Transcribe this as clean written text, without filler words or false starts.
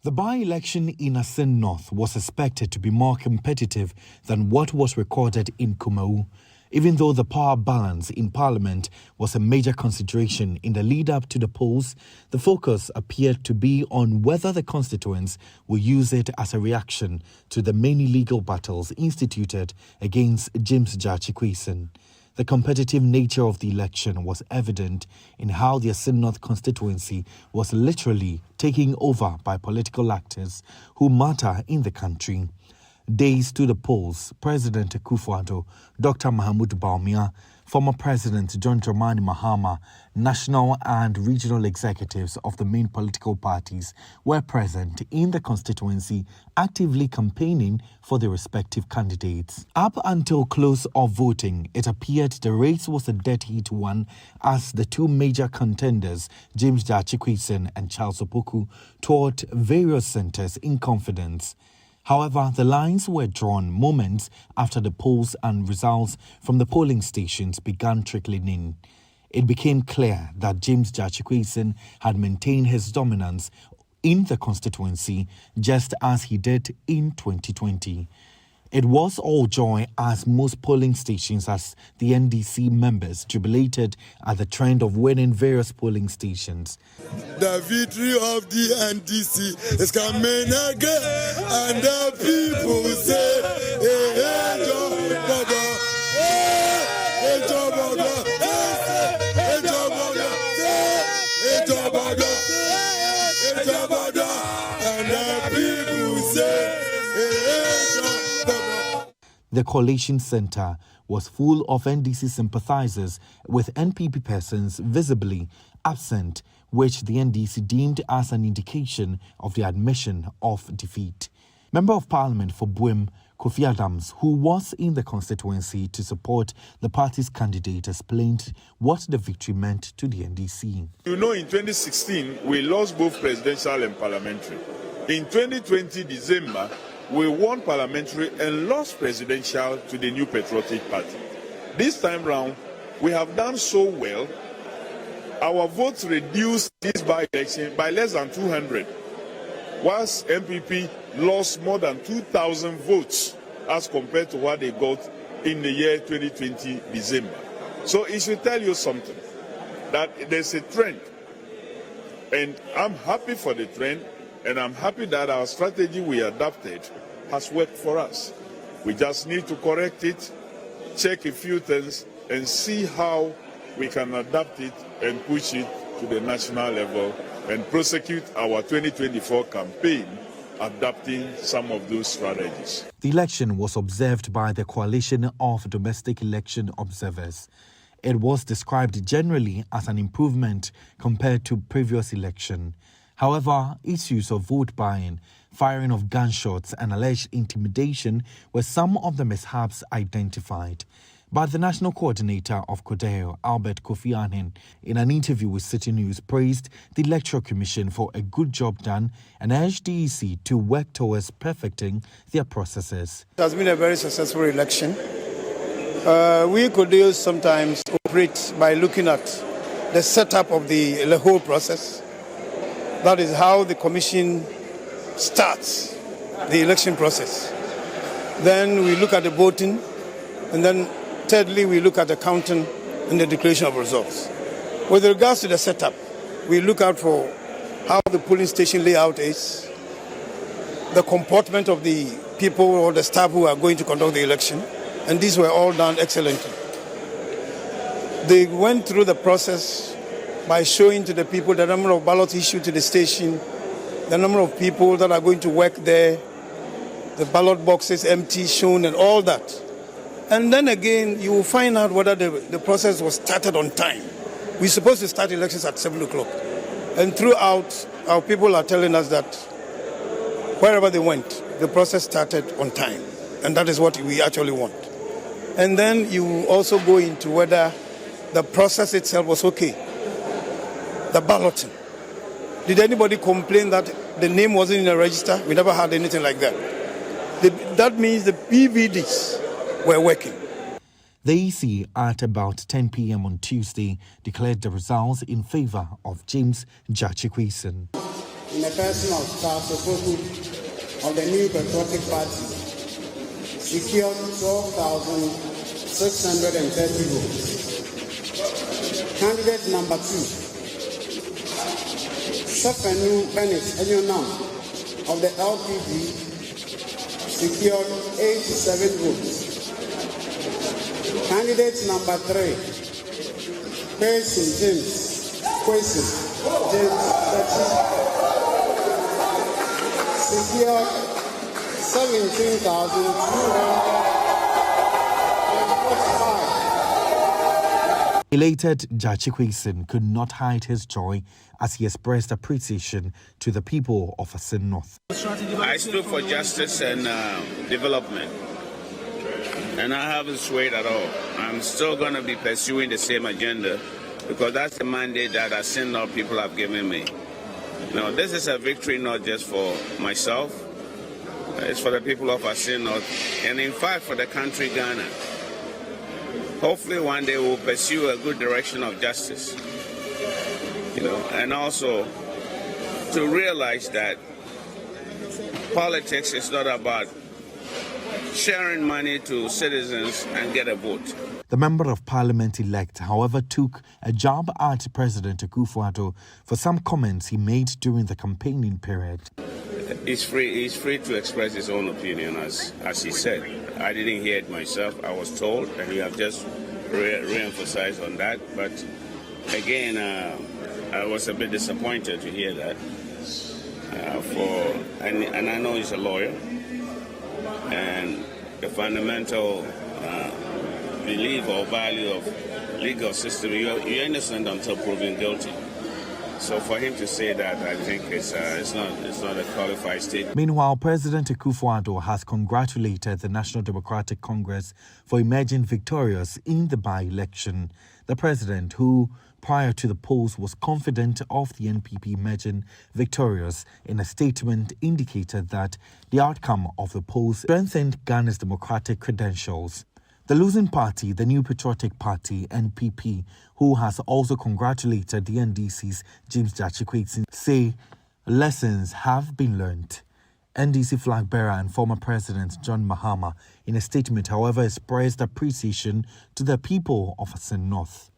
The by-election in Assin North was expected to be more competitive than what was recorded in Kumau. Even though the power balance in Parliament was a major consideration in the lead-up to the polls, the focus appeared to be on whether the constituents will use it as a reaction to the many legal battles instituted against Gyakye Quayson. The competitive nature of the election was evident in how the Assin North constituency was literally taken over by political actors who matter in the country. Days to the polls, President Akufo-Addo, Dr. Mahmoud Bawumia, former President John Dramani Mahama, national and regional executives of the main political parties were present in the constituency, actively campaigning for their respective candidates. Up until close of voting, it appeared the race was a dead-heat one as the two major contenders, Gyakye Quayson and Charles Opoku, toured various centres in confidence. However, the lines were drawn moments after the polls and results from the polling stations began trickling in. It became clear that Gyakye Quayson had maintained his dominance in the constituency just as he did in 2020. It was all joy as most polling stations as the NDC members jubilated at the trend of winning various polling stations. The victory of the NDC is coming again, and the people say, hey, hey, Joe, Boga, hey, Joe, Boga, hey, Joe, Boga, hey, Joe, Boga, hey, Joe, Boga, and the people say, hey, Joe, Boga. The coalition centre was full of NDC sympathisers with NPP persons visibly absent, which the NDC deemed as an indication of the admission of defeat. Member of Parliament for Buim, Kofi Adams, who was in the constituency to support the party's candidate, explained what the victory meant to the NDC. You know, in 2016, we lost both presidential and parliamentary. In 2020 December, we won parliamentary and lost presidential to the New Patriotic Party. This time round, we have done so well. Our votes reduced this by-election by less than 200, whilst MPP lost more than 2,000 votes as compared to what they got in the year 2020 December. So it should tell you something, that there's a trend, and I'm happy for the trend, and I'm happy that our strategy we adopted has worked for us. We just need to correct it, check a few things, and see how we can adapt it and push it to the national level and prosecute our 2024 campaign, adapting some of those strategies. The election was observed by the Coalition of Domestic Election Observers. It was described generally as an improvement compared to previous election. However, issues of vote buying, firing of gunshots and alleged intimidation were some of the mishaps identified. But the national coordinator of CODEO, Albert Kofi Annan, in an interview with Citi News, praised the Electoral Commission for a good job done and urged the EC to work towards perfecting their processes. It has been a very successful election. We CODEO sometimes operate by looking at the setup of the whole process. That is how the Commission starts the election process. Then we look at the voting, and then thirdly, we look at the counting and the declaration of results. With regards to the setup, we look out for how the polling station layout is, the comportment of the people or the staff who are going to conduct the election, and these were all done excellently. They went through the process by showing to the people the number of ballots issued to the station, the number of people that are going to work there, the ballot boxes empty, shown, and all that. And then again, you will find out whether the process was started on time. We're supposed to start elections at 7 o'clock. And throughout, our people are telling us that wherever they went, the process started on time. And that is what we actually want. And then you also go into whether the process itself was okay. The balloting. Did anybody complain that the name wasn't in the register? We never had anything like that. That means the PVDs were working. The EC at about 10 p.m. on Tuesday declared the results in favour of Gyakye Quayson. in the person of Tasofoku of the New Patriotic Party, secured 12,630 votes. Candidate number 2, Sefenu Bennett Enyonam of the LPG, secured 87 votes. Candidate number 3, Gyakye Quayson secured 17,245. Elated Gyakye Quayson could not hide his joy as he expressed appreciation to the people of Assin North. I stood for justice and development, and I haven't swayed at all. I'm still going to be pursuing the same agenda because that's the mandate that Assin North people have given me. Now, this is a victory not just for myself, it's for the people of Assin North, and in fact for the country Ghana. Hopefully one day we'll pursue a good direction of justice, and also to realize that politics is not about sharing money to citizens and get a vote. The Member of Parliament-elect, however, took a jab at President Akufo-Addo for some comments he made during the campaigning period. He's free to express his own opinion, as he said. I didn't hear it myself. I was told, and you have just re-emphasized on that. But again, I was a bit disappointed to hear that. And I know he's a lawyer, and the fundamental belief or value of legal system, you're innocent until proven guilty. So for him to say that, I think it's not a qualified statement. Meanwhile, President Akufo-Addo has congratulated the National Democratic Congress for emerging victorious in the by-election. The president, who prior to the polls was confident of the NPP emerging victorious, in a statement indicated that the outcome of the polls strengthened Ghana's democratic credentials. The losing party, the New Patriotic Party, NPP, who has also congratulated the NDC's Gyakye Quayson, say lessons have been learnt. NDC flag bearer and former President John Mahama, in a statement, however, expressed appreciation to the people of Assin North.